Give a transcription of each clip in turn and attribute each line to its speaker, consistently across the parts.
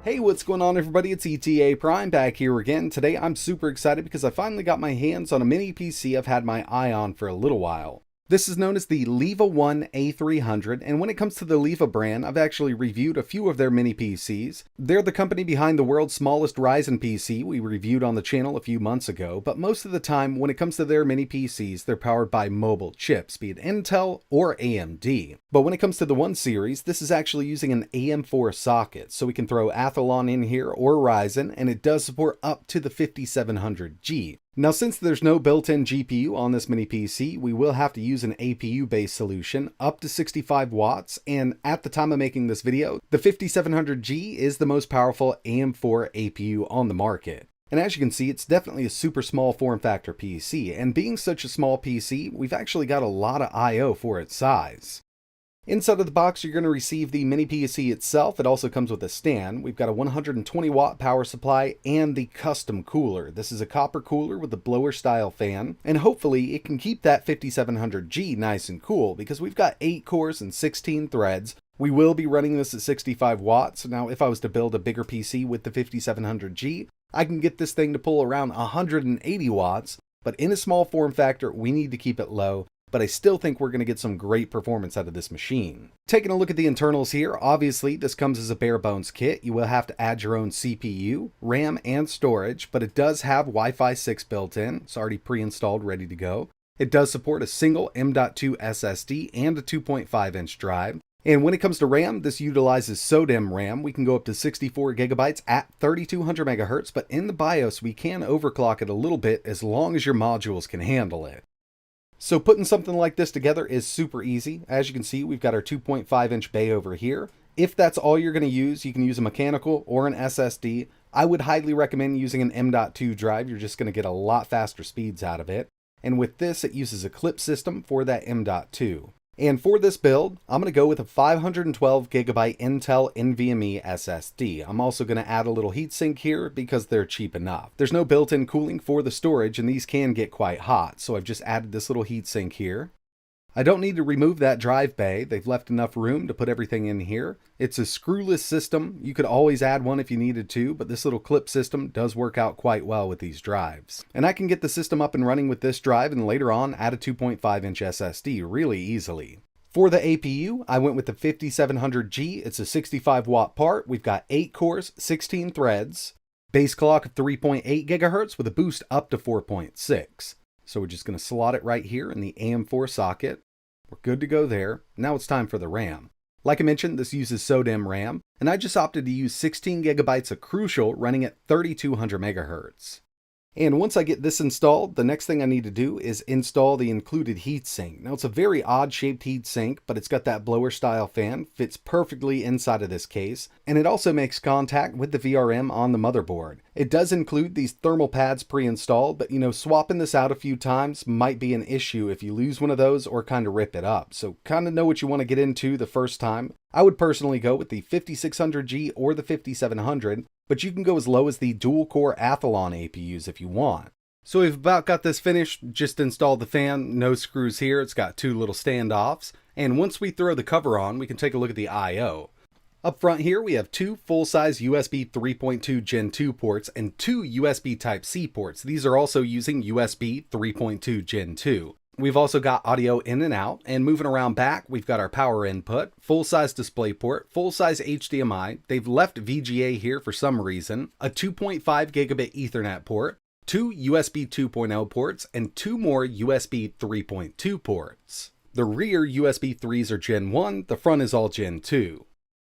Speaker 1: Hey, what's going on everybody? It's ETA Prime back here again. Today I'm super excited because I finally got my hands on a mini PC I've had my eye on for a little while. This is known as the LIVA One A300, and when it comes to the LIVA brand, I've actually reviewed a few of their mini PCs. They're the company behind the world's smallest Ryzen PC we reviewed on the channel a few months ago, but most of the time when it comes to their mini PCs, they're powered by mobile chips, be it Intel or AMD. But when it comes to the One series, this is actually using an AM4 socket, so we can throw Athlon in here or Ryzen, and it does support up to the 5700G. Now, since there's no built-in GPU on this mini PC, we will have to use an APU-based solution up to 65 watts, and at the time of making this video, the 5700G is the most powerful AM4 APU on the market. And as you can see, it's definitely a super small form factor PC, and being such a small PC, we've actually got a lot of I/O for its size. Inside of the box, you're going to receive the mini PC itself. It also comes with a stand. We've got a 120 watt power supply and the custom cooler. This is a copper cooler with a blower style fan, and hopefully it can keep that 5700G nice and cool because we've got 8 cores and 16 threads. We will be running this at 65 watts. Now, if I was to build a bigger PC with the 5700G, I can get this thing to pull around 180 watts, but in a small form factor, we need to keep it low. But I still think we're going to get some great performance out of this machine. Taking a look at the internals here, obviously this comes as a bare bones kit. You will have to add your own CPU, RAM, and storage, but it does have Wi-Fi 6 built in. It's already pre-installed, ready to go. It does support a single M.2 SSD and a 2.5-inch drive. And when it comes to RAM, this utilizes SODIMM RAM. We can go up to 64 gigabytes at 3200 megahertz, but in the BIOS we can overclock it a little bit as long as your modules can handle it. So putting something like this together is super easy. As you can see, we've got our 2.5-inch bay over here. If that's all you're going to use, you can use a mechanical or an SSD. I would highly recommend using an M.2 drive. You're just going to get a lot faster speeds out of it. And with this, it uses a clip system for that M.2. And for this build, I'm going to go with a 512 gigabyte Intel NVMe SSD. I'm also going to add a little heatsink here because they're cheap enough. There's no built-in cooling for the storage and these can get quite hot, so I've just added this little heatsink here. I don't need to remove that drive bay. They've left enough room to put everything in here. It's a screwless system. You could always add one if you needed to, but this little clip system does work out quite well with these drives. And I can get the system up and running with this drive and later on add a 2.5-inch SSD really easily. For the APU, I went with the 5700G. It's a 65 watt part. We've got 8 cores, 16 threads, base clock of 3.8 gigahertz with a boost up to 4.6. So we're just going to slot it right here in the AM4 socket. We're good to go there. Now it's time for the RAM. Like I mentioned, this uses SODIMM RAM, and I just opted to use 16 gigabytes of Crucial running at 3200 megahertz. And once I get this installed, the next thing I need to do is install the included heatsink. Now it's a very odd shaped heatsink, but it's got that blower style fan, fits perfectly inside of this case, and it also makes contact with the VRM on the motherboard. It does include these thermal pads pre-installed, but swapping this out a few times might be an issue if you lose one of those or kind of rip it up. So kind of know what you want to get into the first time. I would personally go with the 5600G or the 5700, but you can go as low as the dual-core Athlon APUs if you want. So we've about got this finished, just installed the fan, no screws here, it's got 2 little standoffs, and once we throw the cover on, we can take a look at the I/O. Up front here, we have 2 full-size USB 3.2 Gen 2 ports and 2 USB Type-C ports. These are also using USB 3.2 Gen 2. We've also got audio in and out, and moving around back, we've got our power input, full-size display port, full-size HDMI, they've left VGA here for some reason, a 2.5 gigabit Ethernet port, 2 USB 2.0 ports, and 2 more USB 3.2 ports. The rear USB 3s are Gen 1, the front is all Gen 2.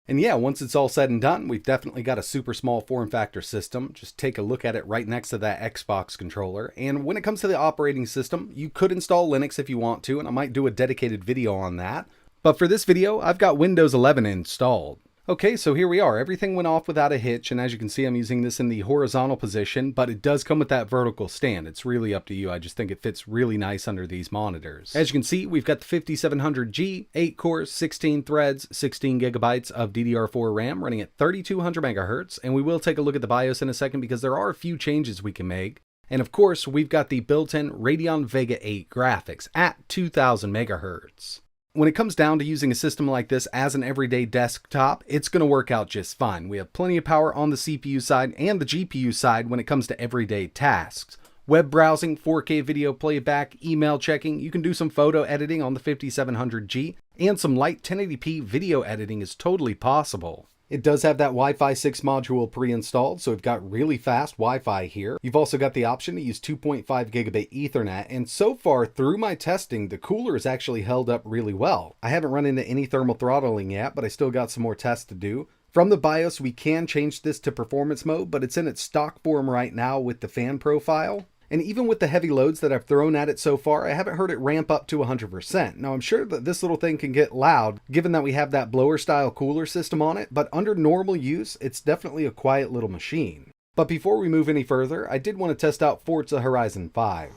Speaker 1: And yeah, once it's all said and done, we've definitely got a super small form factor system. Just take a look at it right next to that Xbox controller. And when it comes to the operating system, you could install Linux if you want to, and I might do a dedicated video on that. But for this video, I've got Windows 11 installed. Okay, so here we are. Everything went off without a hitch, and as you can see, I'm using this in the horizontal position, but it does come with that vertical stand. It's really up to you. I just think it fits really nice under these monitors. As you can see, we've got the 5700G, 8 cores, 16 threads, 16 gigabytes of DDR4 RAM running at 3200 megahertz, and we will take a look at the BIOS in a second because there are a few changes we can make. And of course, we've got the built-in Radeon Vega 8 graphics at 2000 megahertz. When it comes down to using a system like this as an everyday desktop, it's going to work out just fine. We have plenty of power on the CPU side and the GPU side when it comes to everyday tasks. Web browsing, 4K video playback, email checking, you can do some photo editing on the 5700G, and some light 1080p video editing is totally possible. It does have that Wi-Fi 6 module pre-installed, so we've got really fast Wi-Fi here. You've also got the option to use 2.5 gigabit Ethernet, and so far through my testing, the cooler has actually held up really well. I haven't run into any thermal throttling yet, but I still got some more tests to do. From the BIOS, we can change this to performance mode, but it's in its stock form right now with the fan profile. And even with the heavy loads that I've thrown at it so far, I haven't heard it ramp up to 100%. Now I'm sure that this little thing can get loud, given that we have that blower style cooler system on it, but under normal use, it's definitely a quiet little machine. But before we move any further, I did want to test out Forza Horizon 5.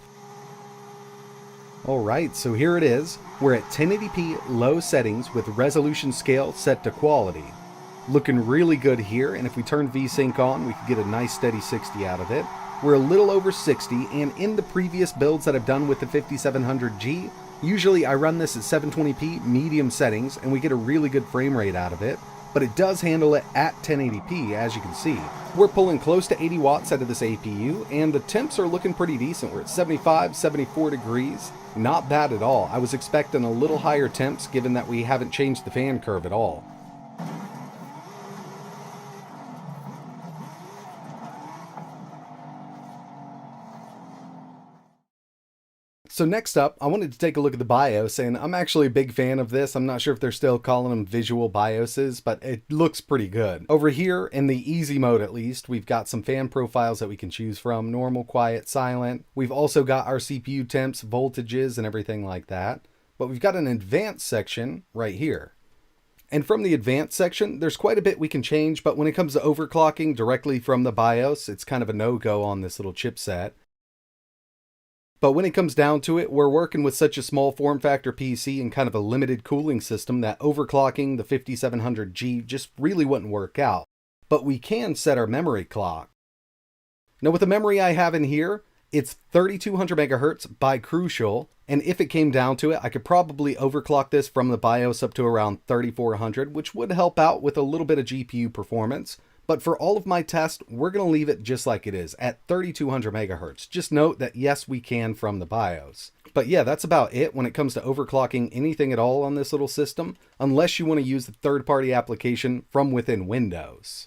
Speaker 1: Alright, so here it is. We're at 1080p low settings with resolution scale set to quality. Looking really good here, and if we turn VSync on, we can get a nice steady 60 out of it. We're a little over 60, and in the previous builds that I've done with the 5700G, usually I run this at 720p medium settings, and we get a really good frame rate out of it, but it does handle it at 1080p, as you can see. We're pulling close to 80 watts out of this APU, and the temps are looking pretty decent. We're at 75, 74 degrees. Not bad at all. I was expecting a little higher temps, given that we haven't changed the fan curve at all. So next up, I wanted to take a look at the BIOS, and I'm actually a big fan of this. I'm not sure if they're still calling them visual BIOSes, but it looks pretty good. Over here, in the easy mode at least, we've got some fan profiles that we can choose from: normal, quiet, silent. We've also got our CPU temps, voltages, and everything like that. But we've got an advanced section right here. And from the advanced section, there's quite a bit we can change, but when it comes to overclocking directly from the BIOS, it's kind of a no-go on this little chipset. But when it comes down to it, we're working with such a small form factor PC and kind of a limited cooling system that overclocking the 5700G just really wouldn't work out. But we can set our memory clock. Now with the memory I have in here, it's 3200 megahertz by Crucial, and if it came down to it, I could probably overclock this from the BIOS up to around 3400, which would help out with a little bit of GPU performance. But for all of my tests, we're going to leave it just like it is, at 3200 megahertz. Just note that yes, we can from the BIOS. But yeah, that's about it when it comes to overclocking anything at all on this little system, unless you want to use the third-party application from within Windows.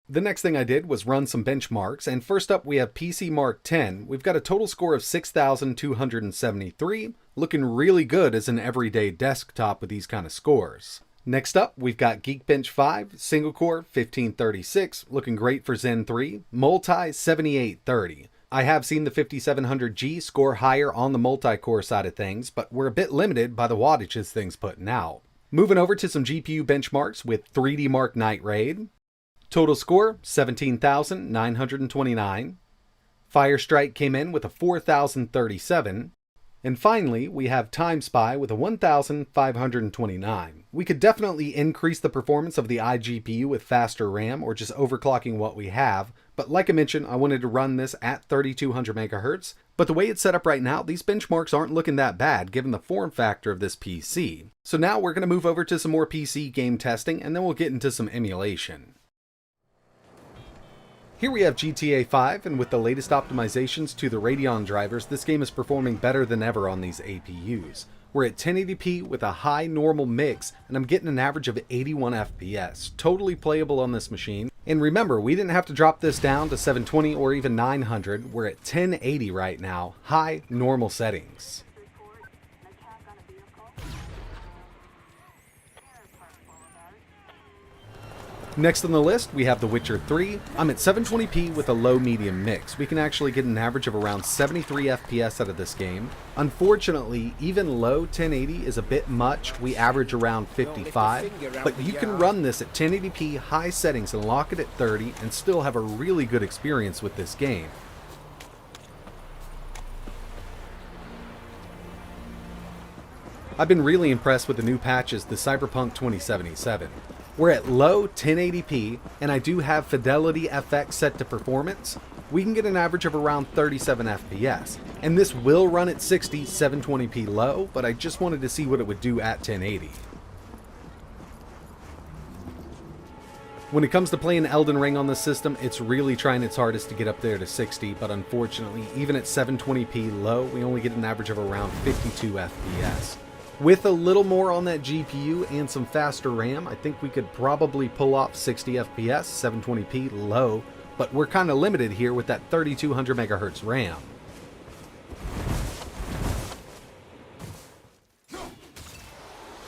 Speaker 1: The next thing I did was run some benchmarks, and first up we have PC Mark 10. We've got a total score of 6,273, looking really good as an everyday desktop with these kind of scores. Next up, we've got Geekbench 5, single core 1536, looking great for Zen 3, multi 7830. I have seen the 5700G score higher on the multi-core side of things, but we're a bit limited by the wattage this thing's putting out. Moving over to some GPU benchmarks with 3D Mark Night Raid. Total score 17,929. Firestrike came in with a 4,037. And finally, we have Time Spy with a 1,529. We could definitely increase the performance of the iGPU with faster RAM or just overclocking what we have, but like I mentioned, I wanted to run this at 3200 megahertz. But the way it's set up right now, these benchmarks aren't looking that bad given the form factor of this PC. So now we're going to move over to some more PC game testing, and then we'll get into some emulation. Here we have GTA5, and with the latest optimizations to the Radeon drivers, this game is performing better than ever on these APUs. We're at 1080p with a high normal mix, and I'm getting an average of 81 FPS. Totally playable on this machine. And remember, we didn't have to drop this down to 720 or even 900. We're at 1080 right now, high normal settings. Next on the list, we have The Witcher 3. I'm at 720p with a low-medium mix. We can actually get an average of around 73 FPS out of this game. Unfortunately, even low 1080 is a bit much. We average around 55, but you can run this at 1080p high settings and lock it at 30 and still have a really good experience with this game. I've been really impressed with the new patches to Cyberpunk 2077. We're at low 1080p, and I do have Fidelity FX set to performance, we can get an average of around 37 FPS. And this will run at 60 720p low, but I just wanted to see what it would do at 1080. When it comes to playing Elden Ring on this system, it's really trying its hardest to get up there to 60, but unfortunately, even at 720p low, we only get an average of around 52 FPS. With a little more on that GPU and some faster RAM, I think we could probably pull off 60 FPS, 720p low, but we're kind of limited here with that 3200 MHz RAM.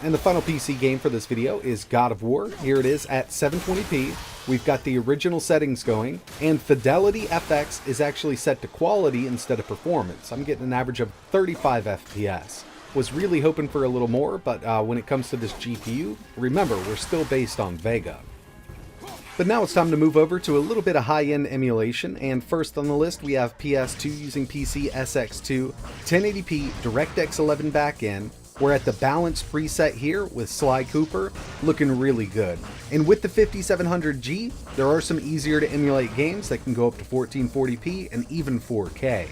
Speaker 1: And the final PC game for this video is God of War. Here it is at 720p. We've got the original settings going, and Fidelity FX is actually set to quality instead of performance. I'm getting an average of 35 FPS. Was really hoping for a little more, but when it comes to this GPU, remember, we're still based on Vega. But now it's time to move over to a little bit of high-end emulation, and first on the list we have PS2 using PC SX2, 1080p DirectX 11 backend. We're at the balance preset here with Sly Cooper, looking really good. And with the 5700G, there are some easier to emulate games that can go up to 1440p and even 4K.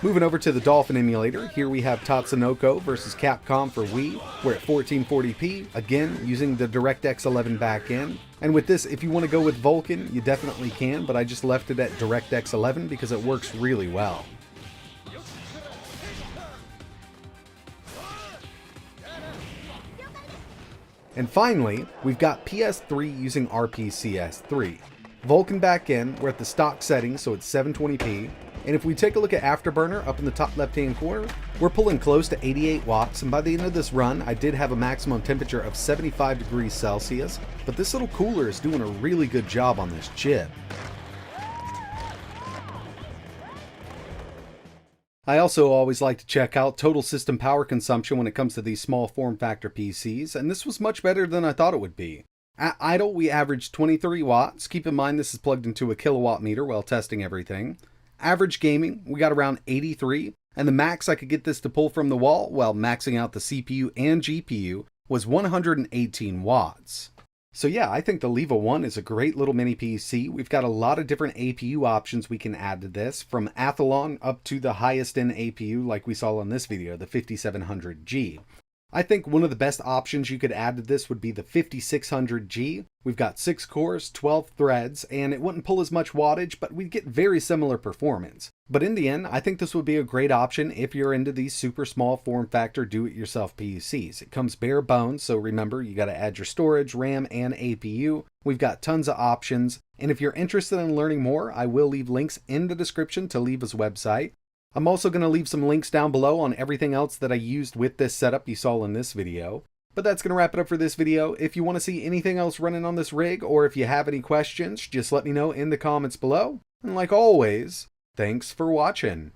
Speaker 1: Moving over to the Dolphin emulator, here we have Tatsunoko versus Capcom for Wii. We're at 1440p, again using the DirectX 11 backend. And with this, if you want to go with Vulkan, you definitely can, but I just left it at DirectX 11 because it works really well. And finally, we've got PS3 using RPCS3. Vulkan backend, we're at the stock settings, so it's 720p. And if we take a look at Afterburner up in the top left-hand corner, we're pulling close to 88 watts. And by the end of this run, I did have a maximum temperature of 75 degrees Celsius. But this little cooler is doing a really good job on this chip. I also always like to check out total system power consumption when it comes to these small form factor PCs, and this was much better than I thought it would be. At idle, we averaged 23 watts. Keep in mind this is plugged into a kilowatt meter while testing everything. Average gaming, we got around 83, and the max I could get this to pull from the wall while maxing out the CPU and GPU was 118 watts. So yeah, I think the LIVA One is a great little mini PC. We've got a lot of different APU options we can add to this, from Athlon up to the highest end APU like we saw in this video, the 5700G. I think one of the best options you could add to this would be the 5600G. We've got 6 cores, 12 threads, and it wouldn't pull as much wattage, but we'd get very similar performance. But in the end, I think this would be a great option if you're into these super small form factor do-it-yourself PCs. It comes bare bones, so remember, you got to add your storage, RAM, and APU. We've got tons of options, and if you're interested in learning more, I will leave links in the description to LIVA's website. I'm also going to leave some links down below on everything else that I used with this setup you saw in this video. But that's going to wrap it up for this video. If you want to see anything else running on this rig, or if you have any questions, just let me know in the comments below. And like always, thanks for watching.